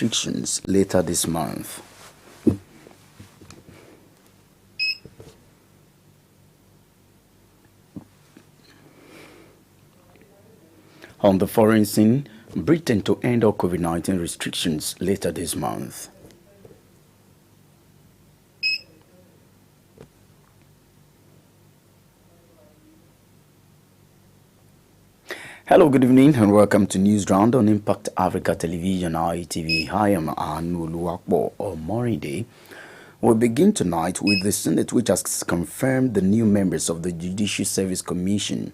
restrictions later this month. On the foreign scene, Britain to end all COVID-19 restrictions later this month. Hello, good evening, and welcome to News Round on Impact Africa Television, ITV. Hi, I'm Anu Luakbo Omoride. We'll begin tonight with the Senate, which has confirmed the new members of the Judicial Service Commission.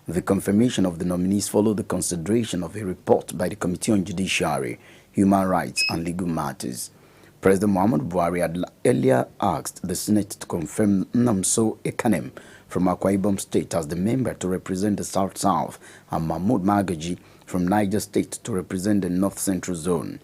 The confirmation of the nominees followed the consideration of a report by the Committee on Judiciary, Human Rights and Legal Matters. President Muhammadu Buhari had earlier asked the Senate to confirm Nnamso Ekanem from Akwa Ibom State as the member to represent the South-South and Mahmoud Magaji from Niger State to represent the North-Central Zone.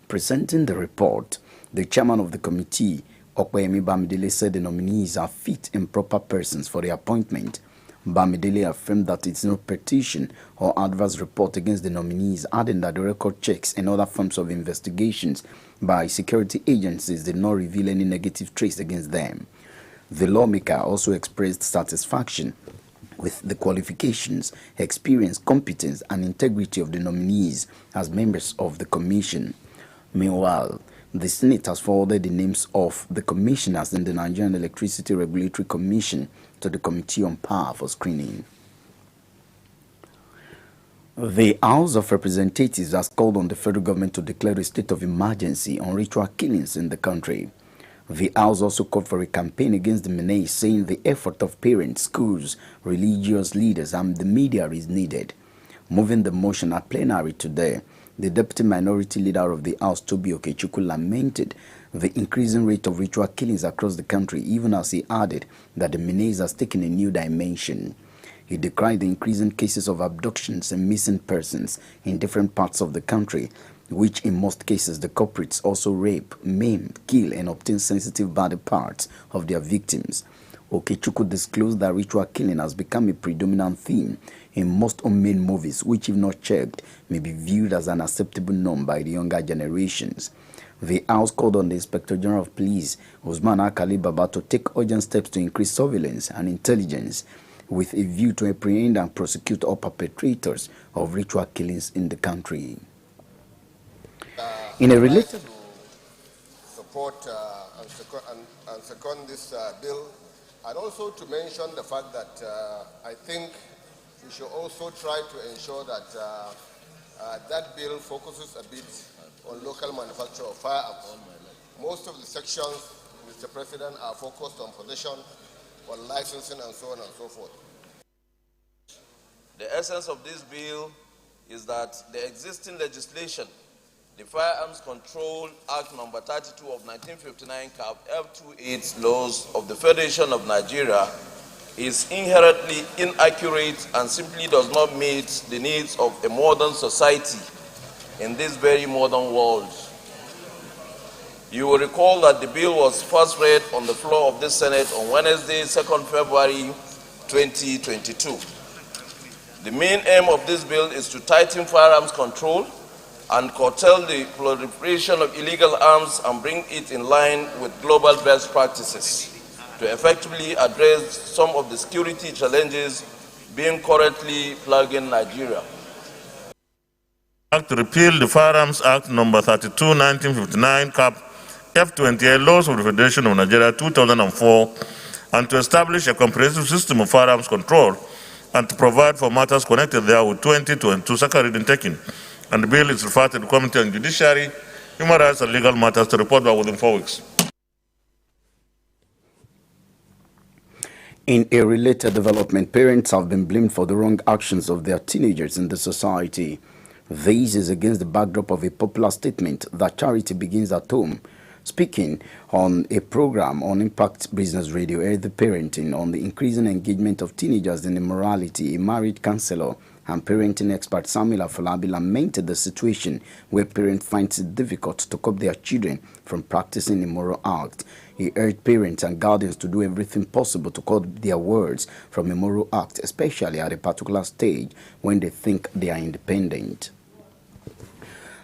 Presenting the report, the chairman of the committee, Okweyemi Bamidele, said the nominees are fit and proper persons for the appointment. Bamidele affirmed that it's no petition or adverse report against the nominees, adding that the record checks and other forms of investigations by security agencies did not reveal any negative trace against them. The lawmaker also expressed satisfaction with the qualifications, experience, competence, and integrity of the nominees as members of the commission. Meanwhile, the Senate has forwarded the names of the commissioners in the Nigerian Electricity Regulatory Commission to the Committee on Power for screening. The House of Representatives has called on the federal government to declare a state of emergency on ritual killings in the country. The House also called for a campaign against the menace, saying the effort of parents, schools, religious leaders, and the media is needed. Moving the motion at plenary today, the Deputy Minority Leader of the House, Toby Okechukwu, lamented the increasing rate of ritual killings across the country, even as he added that the menace has taken a new dimension. He decried the increasing cases of abductions and missing persons in different parts of the country, which in most cases the culprits also rape, maim, kill, and obtain sensitive body parts of their victims. Okechukwu disclosed that ritual killing has become a predominant theme in most unmade movies, which, if not checked, may be viewed as an acceptable norm by the younger generations. The House called on the Inspector General of Police, Usman Akali Baba, to take urgent steps to increase surveillance and intelligence with a view to apprehend and prosecute all perpetrators of ritual killings in the country. In a related support and second this bill, and also to mention the fact that I think we should also try to ensure that that bill focuses a bit on local manufacture of firearms. Most of the sections, Mr. President, are focused on possession, on licensing, and so on and so forth. The essence of this bill is that the existing legislation, the Firearms Control Act number 32 of 1959, Cap F28 laws of the Federation of Nigeria, is inherently inaccurate and simply does not meet the needs of a modern society in this very modern world. You will recall that the bill was first read on the floor of this Senate on Wednesday, 2nd February 2022. The main aim of this bill is to tighten firearms control and curtail the proliferation of illegal arms and bring it in line with global best practices to effectively address some of the security challenges being currently plaguing Nigeria. To repeal the Firearms Act number 32, 1959, Cap F28 laws of the Federation of Nigeria 2004, and to establish a comprehensive system of firearms control and to provide for matters connected there with 2022 second reading taking. And the bill is referred to the Committee on Judiciary, Human Rights and Legal Matters to report back within 4 weeks. In a related development, parents have been blamed for the wrong actions of their teenagers in the society. This is against the backdrop of a popular statement that charity begins at home. Speaking on a program on Impact Business Radio, the parenting on the increasing engagement of teenagers in immorality, a married counselor and parenting expert Samuel Afolabi lamented the situation where parents find it difficult to curb their children from practicing immoral acts. He urged parents and guardians to do everything possible to curb their words from immoral acts, especially at a particular stage when they think they are independent.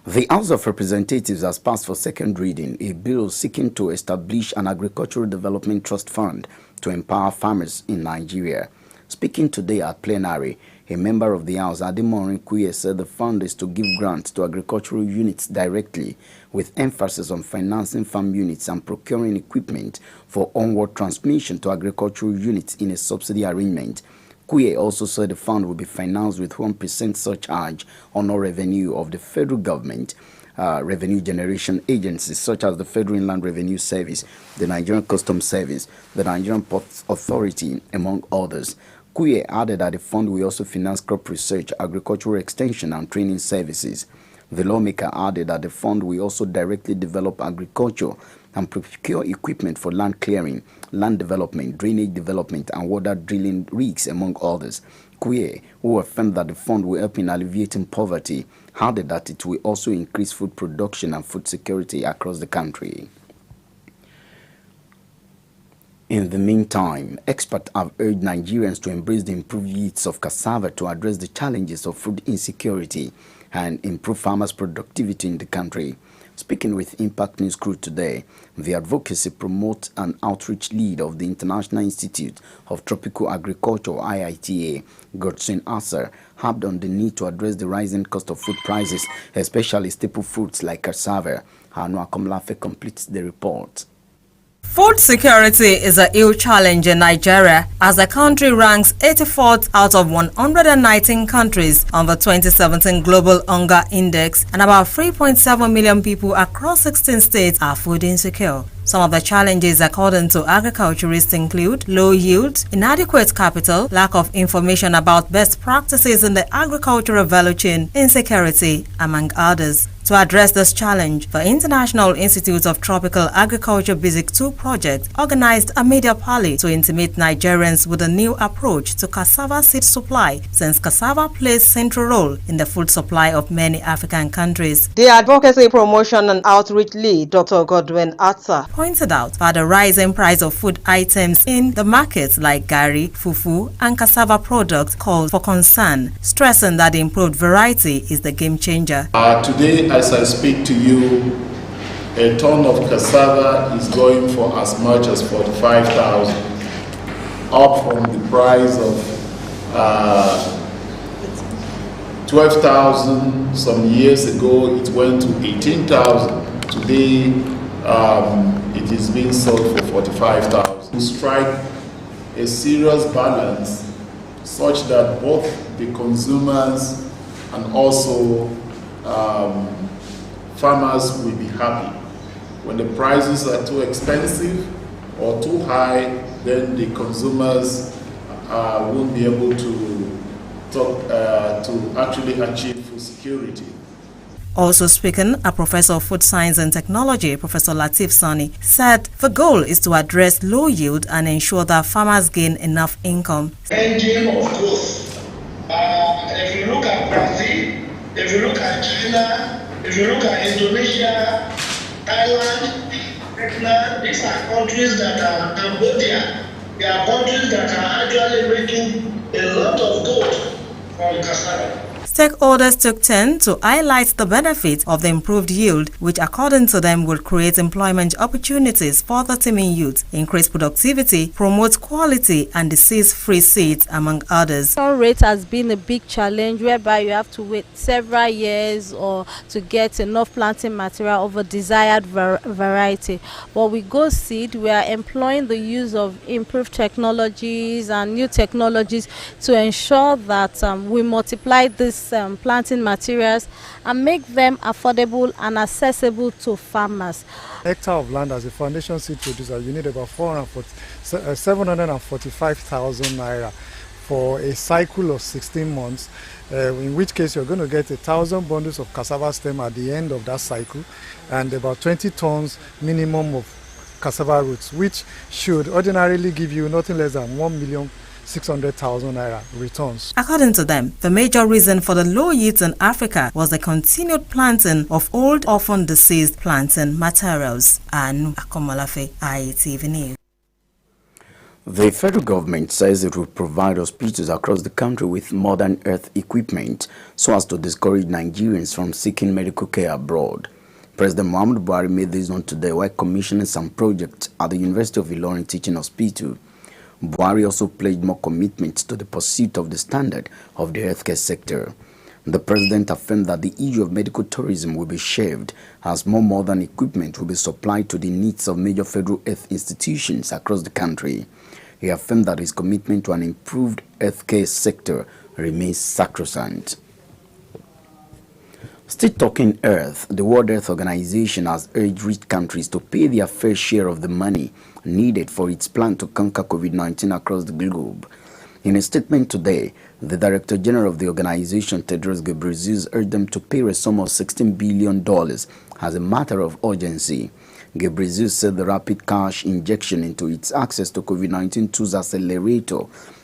The House of Representatives has passed for second reading a bill seeking to establish an agricultural development trust fund to empower farmers in Nigeria. Speaking today at plenary, a member of the House, Ademorin Kuye, said the fund is to give grants to agricultural units directly, with emphasis on financing farm units and procuring equipment for onward transmission to agricultural units in a subsidy arrangement. Kuye also said the fund will be financed with 1% surcharge on all revenue of the federal government, revenue generation agencies such as the Federal Inland Revenue Service, the Nigerian Customs Service, the Nigerian Ports Authority, among others. Kuye added that the fund will also finance crop research, agricultural extension, and training services. The lawmaker added that the fund will also directly develop agriculture and procure equipment for land clearing, land development, drainage development, and water drilling rigs, among others. Kuye, who affirmed that the fund will help in alleviating poverty, added that it will also increase food production and food security across the country. In the meantime, experts have urged Nigerians to embrace the improved yields of cassava to address the challenges of food insecurity and improve farmers' productivity in the country. Speaking with Impact News Crew today, the advocacy promotes an outreach lead of the International Institute of Tropical Agriculture, IITA, Godson Asser, harped on the need to address the rising cost of food prices, especially staple fruits like cassava. Hanua Komlafe completes the report. Food security is a huge challenge in Nigeria as the country ranks 84th out of 119 countries on the 2017 Global Hunger Index, and about 3.7 million people across 16 states are food insecure. Some of the challenges, according to agriculturists, include low yields, inadequate capital, lack of information about best practices in the agricultural value chain, insecurity, among others. To address this challenge, the International Institute of Tropical Agriculture Basic 2 project organized a media rally to intimate Nigerians with a new approach to cassava seed supply, since cassava plays a central role in the food supply of many African countries. The Advocacy Promotion and Outreach Lead, Dr. Godwin Atsa, pointed out that the rising price of food items in the markets like gari, fufu, and cassava products called for concern, stressing that the improved variety is the game changer. Today, as I speak to you, a ton of cassava is going for as much as 45,000, up from the price of 12,000 some years ago. It went to 18,000. Today, it is being sold for 45,000. To strike a serious balance such that both the consumers and also farmers will be happy. When the prices are too expensive or too high, then the consumers won't be able to actually achieve food security. Also speaking, a professor of food science and technology, Professor Latif Sani, said the goal is to address low yield and ensure that farmers gain enough income. Engine of growth. If you look at Brazil, if you look at China, if you look at Indonesia, Thailand, Vietnam, these are countries that are Cambodia. They are countries that are actually making a lot of gold from cassava. Stakeholders took turn to highlight the benefits of the improved yield, which according to them will create employment opportunities for the teeming youth, increase productivity, promote quality and disease-free seeds, among others. Rate has been a big challenge whereby you have to wait several years or to get enough planting material of a desired variety. But with Go Seed, we are employing the use of improved technologies and new technologies to ensure that we multiply this planting materials and make them affordable and accessible to farmers. Hectare of land as a foundation seed producer, you need about 745,000 naira for a cycle of 16 months, in which case you're going to get 1,000 bundles of cassava stem at the end of that cycle and about 20 tons minimum of cassava roots, which should ordinarily give you nothing less than 1,600,000 naira returns. According to them, the major reason for the low yields in Africa was the continued planting of old, often diseased planting materials. And Akomalafe, ITV News. The federal government says it will provide hospitals across the country with modern health equipment so as to discourage Nigerians from seeking medical care abroad. President Muhammadu Buhari made this known today while commissioning some projects at the University of Ilorin Teaching Hospital. Buhari also pledged more commitment to the pursuit of the standard of the healthcare sector. The president affirmed that the issue of medical tourism will be shelved as more modern equipment will be supplied to the needs of major federal health institutions across the country. He affirmed that his commitment to an improved healthcare sector remains sacrosanct. Still talking Earth, the World Health Organization has urged rich countries to pay their fair share of the money needed for its plan to conquer COVID-19 across the globe. In a statement today, the Director General of the organization, Tedros Ghebreyesus, urged them to pay a sum of $16 billion as a matter of urgency. Ghebreyesus said the rapid cash injection into its access to COVID-19 tools accelerator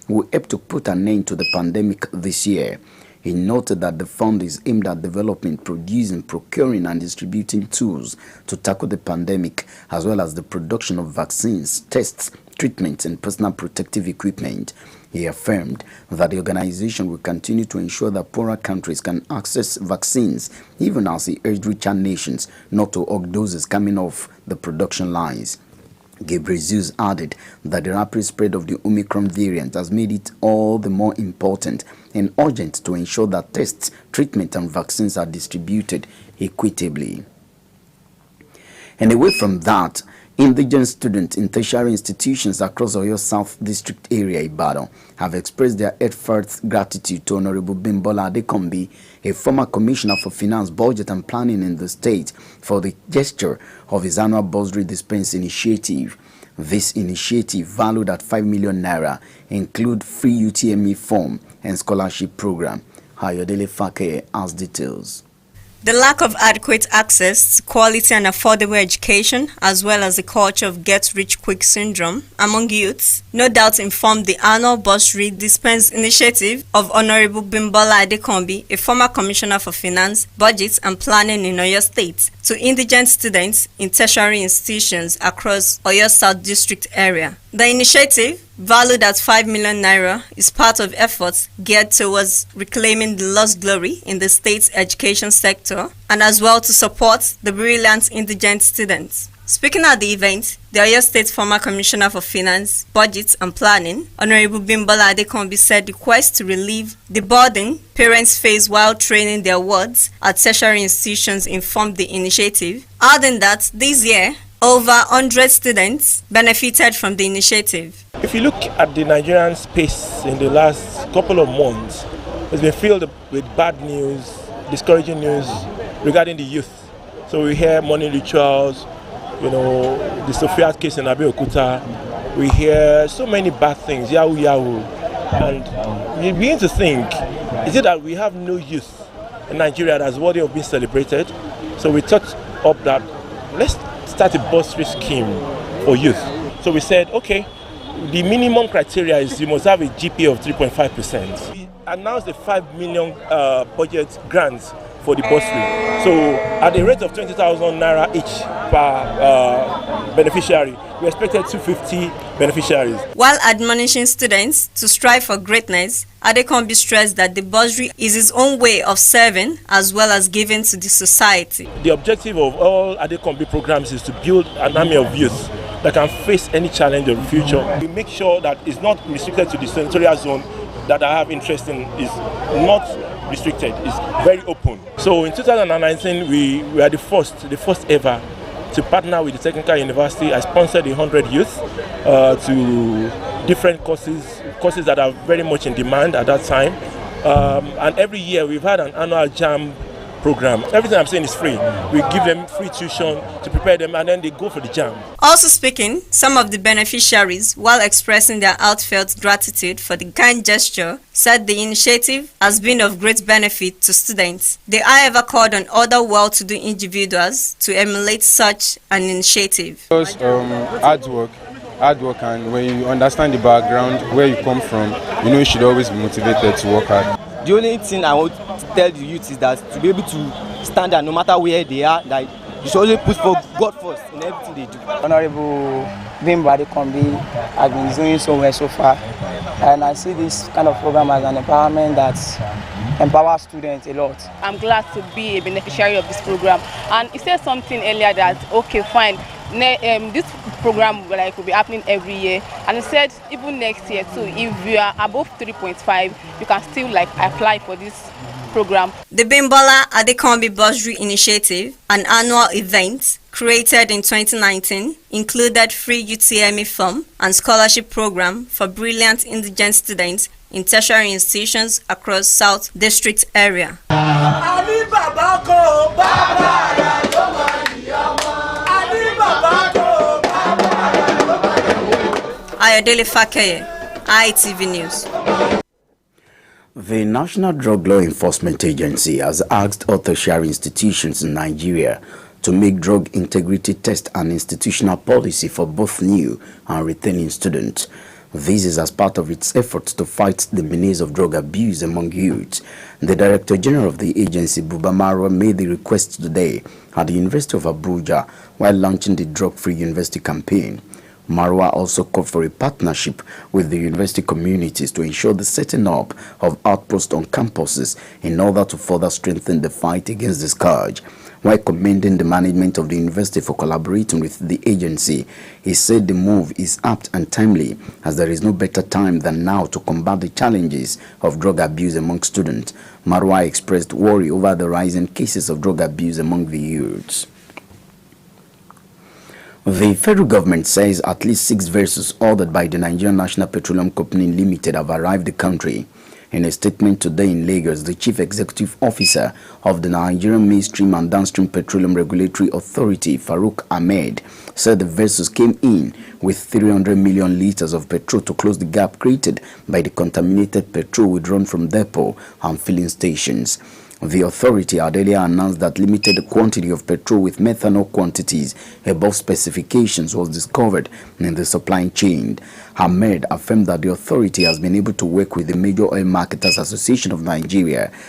will help to put an end to the pandemic this year. He noted that the fund is aimed at developing, producing, procuring and distributing tools to tackle the pandemic, as well as the production of vaccines, tests, treatments and personal protective equipment. He affirmed that the organization will continue to ensure that poorer countries can access vaccines, even as he urged richer nations not to hog doses coming off the production lines. Ghebreyesus added that the rapid spread of the Omicron variant has made it all the more important and urgent to ensure that tests, treatment and vaccines are distributed equitably. And away from that, indigenous students in tertiary institutions across Oyo South District area, Ibadan, have expressed their heartfelt gratitude to Honorable Bimbola Adekombi, a former Commissioner for Finance, Budget and Planning in the state, for the gesture of his annual bursary dispense initiative. This initiative, valued at 5 million naira, include free UTME form and scholarship program. Ayodele Fake has details. The lack of adequate access to quality and affordable education, as well as the culture of get-rich-quick syndrome among youths, no doubt informed the annual bursary dispense initiative of Honorable Bimbola Adekombi, a former Commissioner for Finance, Budget and Planning in Oyo State, to indigent students in tertiary institutions across Oyo South District area. The initiative, valued at 5 million naira, is part of efforts geared towards reclaiming the lost glory in the state's education sector and as well to support the brilliant indigent students. Speaking at the event, the Oyo State former Commissioner for Finance, Budget and Planning, Honorable Bimbola Adekombi, said the quest to relieve the burden parents face while training their wards at tertiary institutions informed the initiative, adding that this year, over 100 students benefited from the initiative. If you look at the Nigerian space in the last couple of months, it's been filled with bad news, discouraging news regarding the youth. So we hear money rituals, the Sophia case in Abeokuta. We hear so many bad things, yahoo yahoo. And you begin to think, is it that we have no youth in Nigeria that's worthy of being celebrated? So we thought up that let's start a bursary scheme for youth. So we said, okay, the minimum criteria is you must have a GPA of 3.5%. We announced the 5 million budget grants for the bursary. So at the rate of 20,000 naira each per beneficiary, we expected 250 beneficiaries. While admonishing students to strive for greatness, Adekombi stressed that the bursary is his own way of serving as well as giving to the society. The objective of all Adekombi programs is to build an army of youth that can face any challenge of the future. We make sure that it's not restricted to the senatorial zone that I have interest in, is not restricted, it's very open. So in 2019, we are the first ever to partner with the Technical University. I sponsored 100 youth to different courses that are very much in demand at that time. And every year we've had an annual JAM program. Everything I'm saying is free. We give them free tuition to prepare them and then they go for the JAM. Also speaking, some of the beneficiaries, while expressing their heartfelt gratitude for the kind gesture, said the initiative has been of great benefit to students. They however called on other well-to-do individuals to emulate such an initiative. Because hard work, and when you understand the background, where you come from, you should always be motivated to work hard. The only thing I want to tell the youth is that to be able to stand out no matter where they are, that You should always put for God first in everything they do. Honorable Bimbo Adekombi has been doing so well so far, and I see this kind of program as an empowerment that empowers students a lot. I'm glad to be a beneficiary of this program, and he said something earlier that okay, fine, this program will be happening every year, and he said even next year too, if you are above 3.5, you can still apply for this program. The Bimbola Adekombi Bursary Initiative, an annual event created in 2019, included free UTME form and scholarship program for brilliant indigent students in tertiary institutions across South District area. Ayodele Fakeye, ITV News. The National Drug Law Enforcement Agency has asked all tertiary institutions in Nigeria to make drug integrity test an institutional policy for both new and returning students. This is as part of its efforts to fight the menace of drug abuse among youth. The Director General of the agency, Buba Marwa, made the request today at the University of Abuja while launching the Drug-Free University campaign. Marwa also called for a partnership with the university communities to ensure the setting up of outposts on campuses in order to further strengthen the fight against the scourge. While commending the management of the university for collaborating with the agency, he said the move is apt and timely as there is no better time than now to combat the challenges of drug abuse among students. Marwa expressed worry over the rising cases of drug abuse among the youths. The federal government says at least 6 vessels ordered by the Nigerian National Petroleum Company Limited have arrived the country. In a statement today in Lagos, the Chief Executive Officer of the Nigerian Midstream and Downstream Petroleum Regulatory Authority, Farouk Ahmed, said the vessels came in with 300 million liters of petrol to close the gap created by the contaminated petrol withdrawn from depot and filling stations. The authority had earlier announced that limited quantity of petrol with methanol quantities above specifications was discovered in the supply chain. Ahmed affirmed that the authority has been able to work with the Major Oil Marketers Association of Nigeria